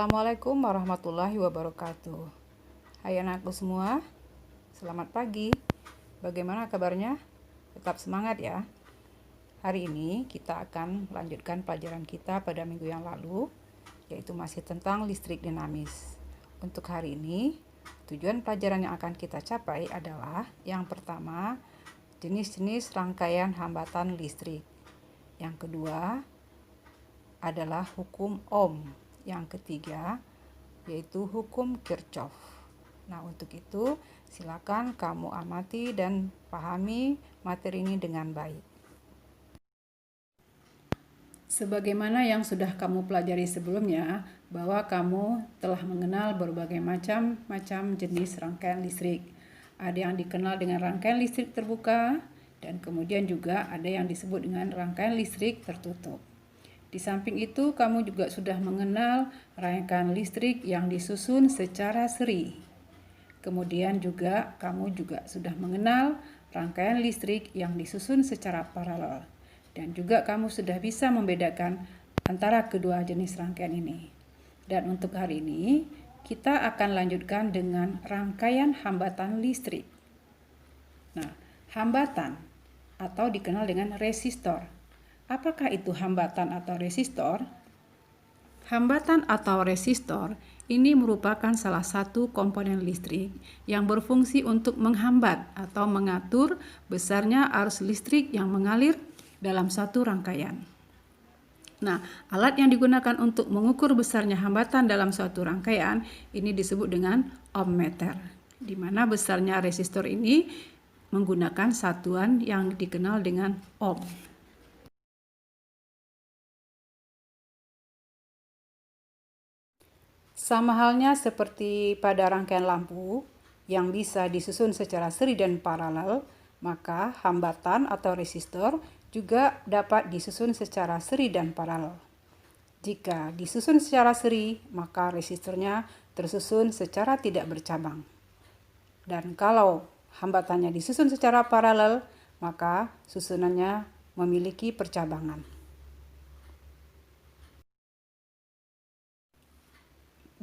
Assalamualaikum warahmatullahi wabarakatuh. Hai anakku semua, selamat pagi. Bagaimana kabarnya? Tetap semangat ya. Hari ini kita akan melanjutkan pelajaran kita pada minggu yang lalu, yaitu masih tentang listrik dinamis. Untuk hari ini, tujuan pelajaran yang akan kita capai adalah yang pertama, jenis-jenis rangkaian hambatan listrik. Yang kedua adalah hukum Ohm. Yang ketiga yaitu hukum Kirchhoff. Nah, untuk itu silakan kamu amati dan pahami materi ini dengan baik. Sebagaimana yang sudah kamu pelajari sebelumnya, bahwa kamu telah mengenal berbagai macam jenis rangkaian listrik. Ada yang dikenal dengan rangkaian listrik terbuka, dan kemudian juga ada yang disebut dengan rangkaian listrik tertutup. Di samping itu, kamu juga sudah mengenal rangkaian listrik yang disusun secara seri. Kemudian juga kamu juga sudah mengenal rangkaian listrik yang disusun secara paralel. Dan juga kamu sudah bisa membedakan antara kedua jenis rangkaian ini. Dan untuk hari ini, kita akan lanjutkan dengan rangkaian hambatan listrik. Nah, hambatan atau dikenal dengan resistor. Apakah itu hambatan atau resistor? Hambatan atau resistor ini merupakan salah satu komponen listrik yang berfungsi untuk menghambat atau mengatur besarnya arus listrik yang mengalir dalam satu rangkaian. Nah, alat yang digunakan untuk mengukur besarnya hambatan dalam suatu rangkaian ini disebut dengan ohmmeter, di mana besarnya resistor ini menggunakan satuan yang dikenal dengan ohm. Sama halnya seperti pada rangkaian lampu yang bisa disusun secara seri dan paralel, maka hambatan atau resistor juga dapat disusun secara seri dan paralel. Jika disusun secara seri, maka resistornya tersusun secara tidak bercabang. Dan kalau hambatannya disusun secara paralel, maka susunannya memiliki percabangan.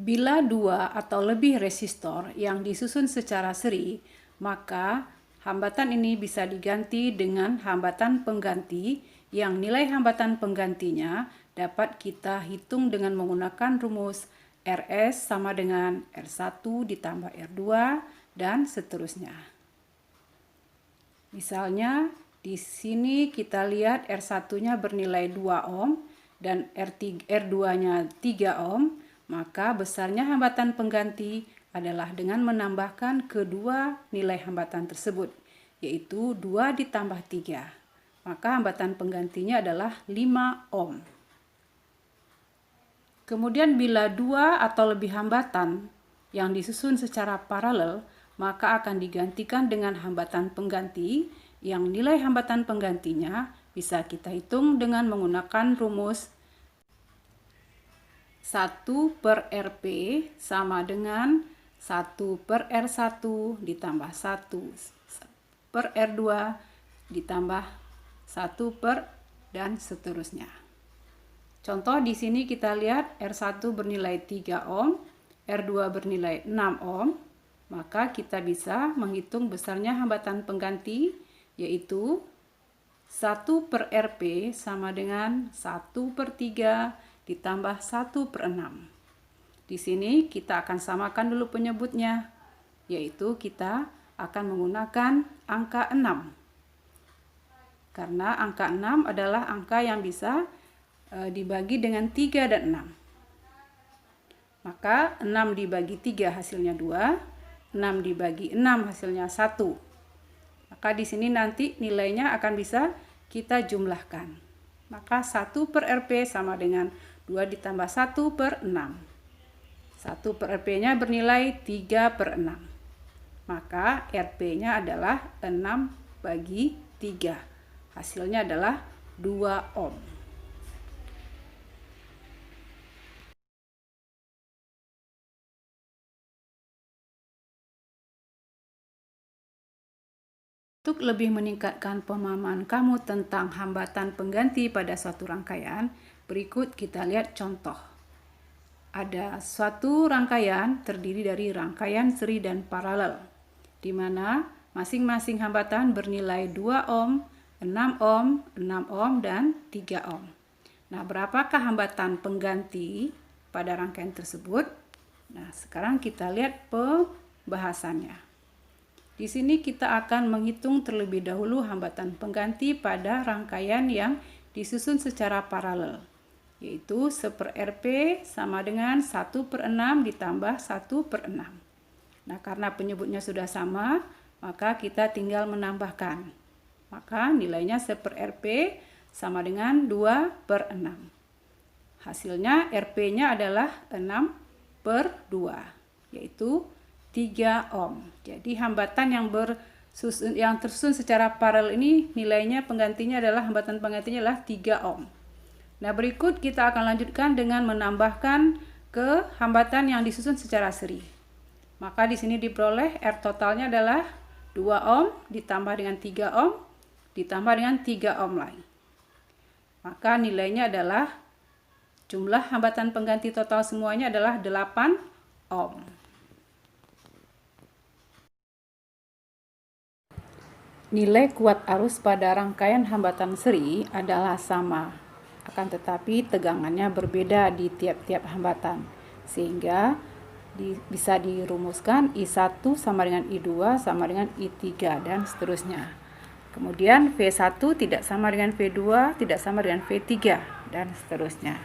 Bila dua atau lebih resistor yang disusun secara seri, maka hambatan ini bisa diganti dengan hambatan pengganti yang nilai hambatan penggantinya dapat kita hitung dengan menggunakan rumus RS sama dengan R1 ditambah R2 dan seterusnya. Misalnya di sini kita lihat R1-nya bernilai 2 ohm dan R2-nya 3 ohm. Maka besarnya hambatan pengganti adalah dengan menambahkan kedua nilai hambatan tersebut, yaitu 2 ditambah 3. Maka hambatan penggantinya adalah 5 ohm. Kemudian bila 2 atau lebih hambatan yang disusun secara paralel, maka akan digantikan dengan hambatan pengganti yang nilai hambatan penggantinya bisa kita hitung dengan menggunakan rumus 1 per Rp sama dengan 1 per R1 ditambah 1 per R2 ditambah 1 per dan seterusnya. Contoh di sini kita lihat R1 bernilai 3 ohm, R2 bernilai 6 ohm, maka kita bisa menghitung besarnya hambatan pengganti yaitu 1 per Rp sama dengan 1 per 3 ditambah 1 per 6. Di sini kita akan samakan dulu penyebutnya, yaitu kita akan menggunakan angka 6. Karena angka 6 adalah angka yang bisa dibagi dengan 3 dan 6. Maka 6 dibagi 3 hasilnya 2, 6 dibagi 6 hasilnya 1. Maka di sini nanti nilainya akan bisa kita jumlahkan. Maka 1 per Rp sama dengan 2 ditambah 1 per 6. 1 per Rp-nya bernilai 3 per 6. Maka Rp-nya adalah 6 bagi 3. Hasilnya adalah 2 ohm. Untuk lebih meningkatkan pemahaman kamu tentang hambatan pengganti pada suatu rangkaian, berikut kita lihat contoh. Ada suatu rangkaian terdiri dari rangkaian seri dan paralel, di mana masing-masing hambatan bernilai 2 ohm, 6 ohm, 6 ohm, dan 3 ohm. Nah, berapakah hambatan pengganti pada rangkaian tersebut? Nah, sekarang kita lihat pembahasannya. Di sini kita akan menghitung terlebih dahulu hambatan pengganti pada rangkaian yang disusun secara paralel, yaitu 1/Rp sama dengan 1/6 ditambah 1/6. Nah, karena penyebutnya sudah sama, maka kita tinggal menambahkan. Maka nilainya 1/Rp sama dengan 2/6. Hasilnya Rp-nya adalah 6/2, yaitu 3 ohm. Jadi hambatan yang tersusun secara paralel ini nilainya penggantinya adalah hambatan penggantinya adalah 3 ohm. Nah, berikut kita akan lanjutkan dengan menambahkan ke hambatan yang disusun secara seri. Maka di sini diperoleh R totalnya adalah 2 ohm ditambah dengan 3 ohm ditambah dengan 3 ohm lagi. Maka nilainya adalah jumlah hambatan pengganti total semuanya adalah 8 ohm. Nilai kuat arus pada rangkaian hambatan seri adalah sama, akan tetapi tegangannya berbeda di tiap-tiap hambatan, sehingga bisa dirumuskan I1 sama dengan I2 sama dengan I3 dan seterusnya. Kemudian V1 tidak sama dengan V2, tidak sama dengan V3 dan seterusnya.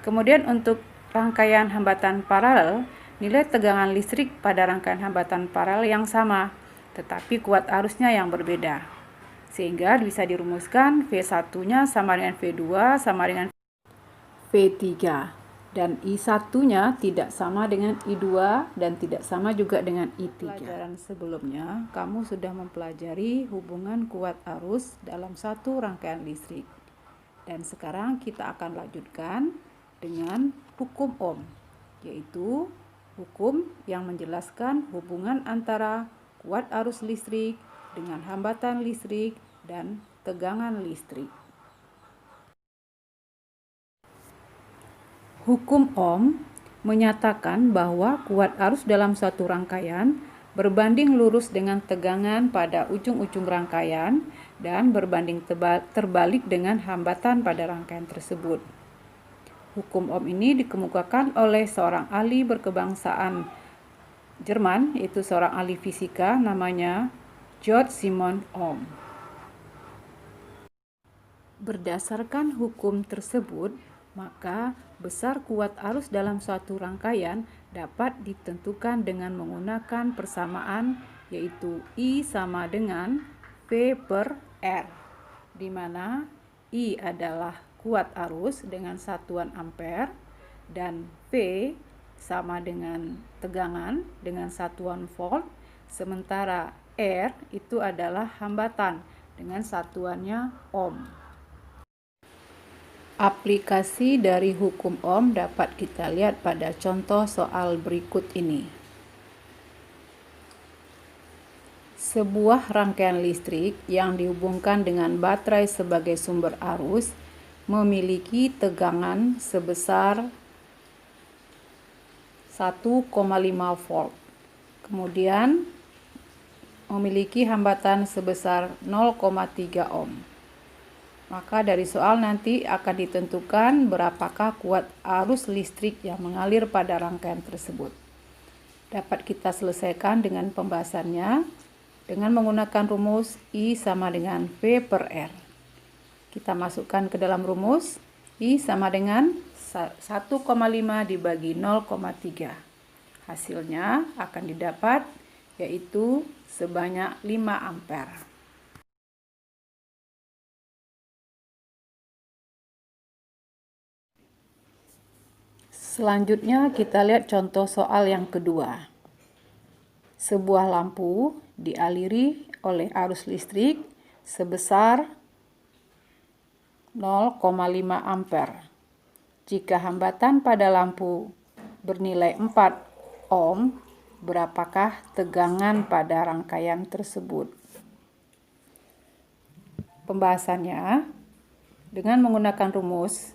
Kemudian untuk rangkaian hambatan paralel, nilai tegangan listrik pada rangkaian hambatan paralel yang sama, tetapi kuat arusnya yang berbeda. Sehingga bisa dirumuskan V1-nya sama dengan V2 sama dengan V3. Dan I1-nya tidak sama dengan I2 dan tidak sama juga dengan I3. Pelajaran sebelumnya, kamu sudah mempelajari hubungan kuat arus dalam satu rangkaian listrik. Dan sekarang kita akan lanjutkan dengan hukum Ohm, yaitu hukum yang menjelaskan hubungan antara kuat arus listrik dengan hambatan listrik dan tegangan listrik. Hukum Ohm menyatakan bahwa kuat arus dalam suatu rangkaian berbanding lurus dengan tegangan pada ujung-ujung rangkaian dan berbanding terbalik dengan hambatan pada rangkaian tersebut. Hukum Ohm ini dikemukakan oleh seorang ahli berkebangsaan Jerman, yaitu seorang ahli fisika namanya Georg Simon Ohm. Berdasarkan hukum tersebut, maka besar kuat arus dalam suatu rangkaian dapat ditentukan dengan menggunakan persamaan, yaitu I sama dengan V/R, di mana I adalah kuat arus dengan satuan ampere dan V sama dengan tegangan dengan satuan volt, sementara R itu adalah hambatan dengan satuannya ohm. Aplikasi dari hukum Ohm dapat kita lihat pada contoh soal berikut ini. Sebuah rangkaian listrik yang dihubungkan dengan baterai sebagai sumber arus memiliki tegangan sebesar 1,5 volt. Kemudian memiliki hambatan sebesar 0,3 ohm. Maka dari soal nanti akan ditentukan berapakah kuat arus listrik yang mengalir pada rangkaian tersebut. Dapat kita selesaikan dengan pembahasannya dengan menggunakan rumus I sama dengan V/R. Kita masukkan ke dalam rumus, I sama dengan 1,5 dibagi 0,3. Hasilnya akan didapat yaitu sebanyak 5 ampere. Selanjutnya kita lihat contoh soal yang kedua. Sebuah lampu dialiri oleh arus listrik sebesar 0,5 ampere. Jika hambatan pada lampu bernilai 4 ohm, berapakah tegangan pada rangkaian tersebut? Pembahasannya dengan menggunakan rumus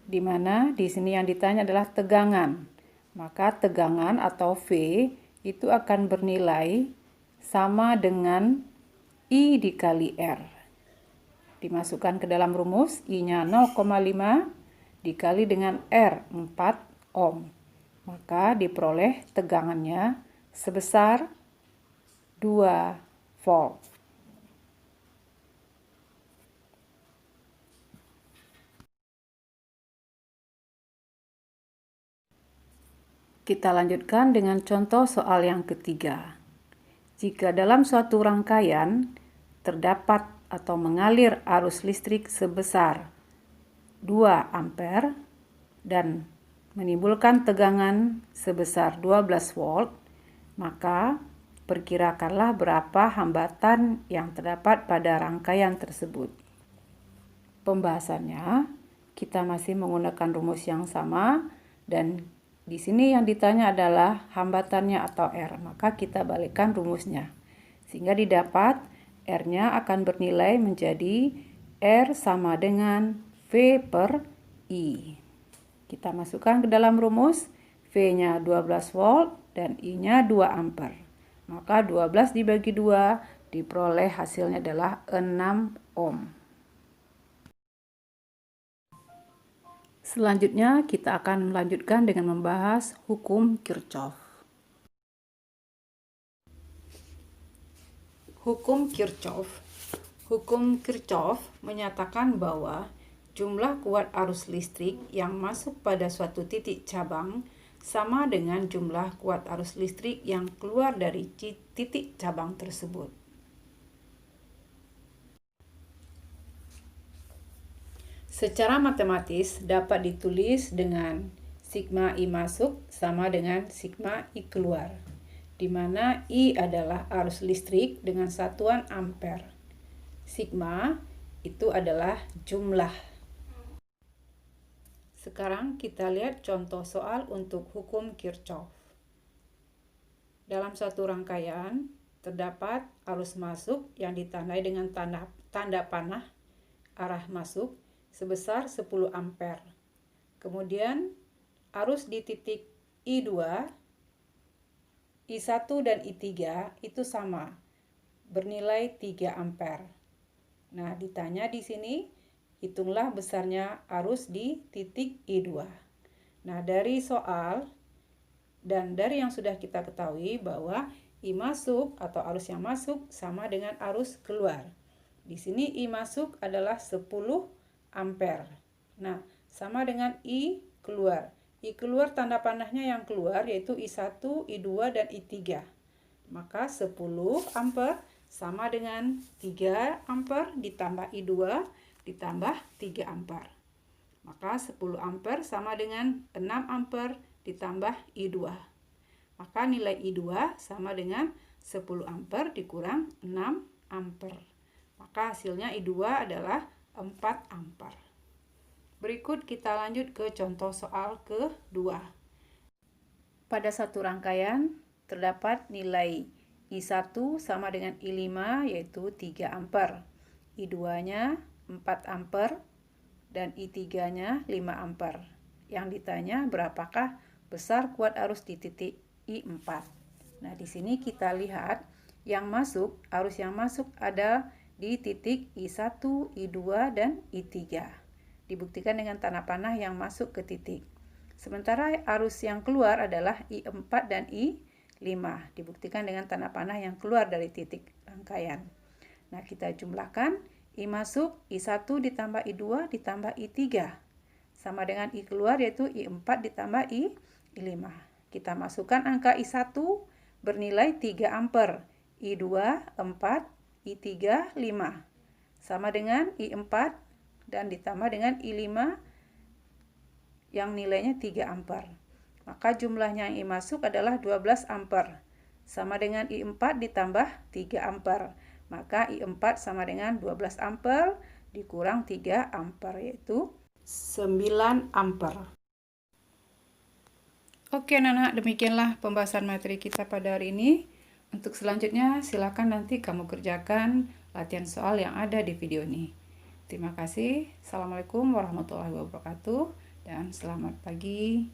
di mana di sini yang ditanya adalah tegangan. Maka tegangan atau V itu akan bernilai sama dengan I dikali R. Dimasukkan ke dalam rumus, I-nya 0,5 dikali dengan R 4 ohm. Maka diperoleh tegangannya sebesar 2 volt. Kita lanjutkan dengan contoh soal yang ketiga. Jika dalam suatu rangkaian terdapat atau mengalir arus listrik sebesar 2 ampere dan menimbulkan tegangan sebesar 12 volt, maka perkirakanlah berapa hambatan yang terdapat pada rangkaian tersebut. Pembahasannya, kita masih menggunakan rumus yang sama dan di sini yang ditanya adalah hambatannya atau R, maka kita balikkan rumusnya. Sehingga didapat R-nya akan bernilai menjadi R sama dengan V per I. Kita masukkan ke dalam rumus, V-nya 12 volt dan I-nya 2 ampere. Maka 12 dibagi 2 diperoleh hasilnya adalah 6 ohm. Selanjutnya kita akan melanjutkan dengan membahas hukum Kirchhoff. Hukum Kirchhoff. Hukum Kirchhoff menyatakan bahwa jumlah kuat arus listrik yang masuk pada suatu titik cabang sama dengan jumlah kuat arus listrik yang keluar dari titik cabang tersebut. Secara matematis dapat ditulis dengan sigma I masuk sama dengan sigma I keluar, di mana I adalah arus listrik dengan satuan ampere. Sigma itu adalah jumlah. Sekarang kita lihat contoh soal untuk hukum Kirchhoff. Dalam satu rangkaian terdapat arus masuk yang ditandai dengan tanda panah arah masuk sebesar 10 ampere. Kemudian arus di titik I2, I1 dan I3 itu sama, bernilai 3 ampere. Nah, ditanya di sini, hitunglah besarnya arus di titik I2. Nah, dari soal dan dari yang sudah kita ketahui bahwa I masuk atau arus yang masuk sama dengan arus keluar. Di sini I masuk adalah 10 ampere. Nah, sama dengan I keluar. I keluar tanda panahnya yang keluar yaitu I1, I2, dan I3. Maka 10 ampere sama dengan 3 ampere ditambah I2 ditambah 3 ampere. Maka 10 ampere sama dengan 6 ampere ditambah I2. Maka nilai I2 sama dengan 10 ampere dikurang 6 ampere. Maka hasilnya I2 adalah 4 ampere. Berikut kita lanjut ke contoh soal kedua. Pada satu rangkaian terdapat nilai I1 sama dengan I5 yaitu 3 ampere. I2-nya 4 ampere dan I3-nya 5 ampere. Yang ditanya berapakah besar kuat arus di titik I4. Nah, di sini kita lihat arus yang masuk ada di titik I1, I2, dan I3. Dibuktikan dengan tanda panah yang masuk ke titik. Sementara arus yang keluar adalah I4 dan I5. Dibuktikan dengan tanda panah yang keluar dari titik rangkaian. Nah, kita jumlahkan I masuk, I1 ditambah I2 ditambah I3. Sama dengan I keluar yaitu I4 ditambah I5. Kita masukkan angka I1 bernilai 3 ampere. I2 4. I3 5 sama dengan I4 dan ditambah dengan I5 yang nilainya 3 ampere. Maka jumlahnya yang I masuk adalah 12 ampere sama dengan I4 ditambah 3 ampere. Maka I4 sama dengan 12 ampere dikurang 3 ampere yaitu 9 ampere. Oke anak-anak, demikianlah pembahasan materi kita pada hari ini. Untuk selanjutnya, silakan nanti kamu kerjakan latihan soal yang ada di video ini. Terima kasih. Assalamualaikum warahmatullahi wabarakatuh. dan selamat pagi.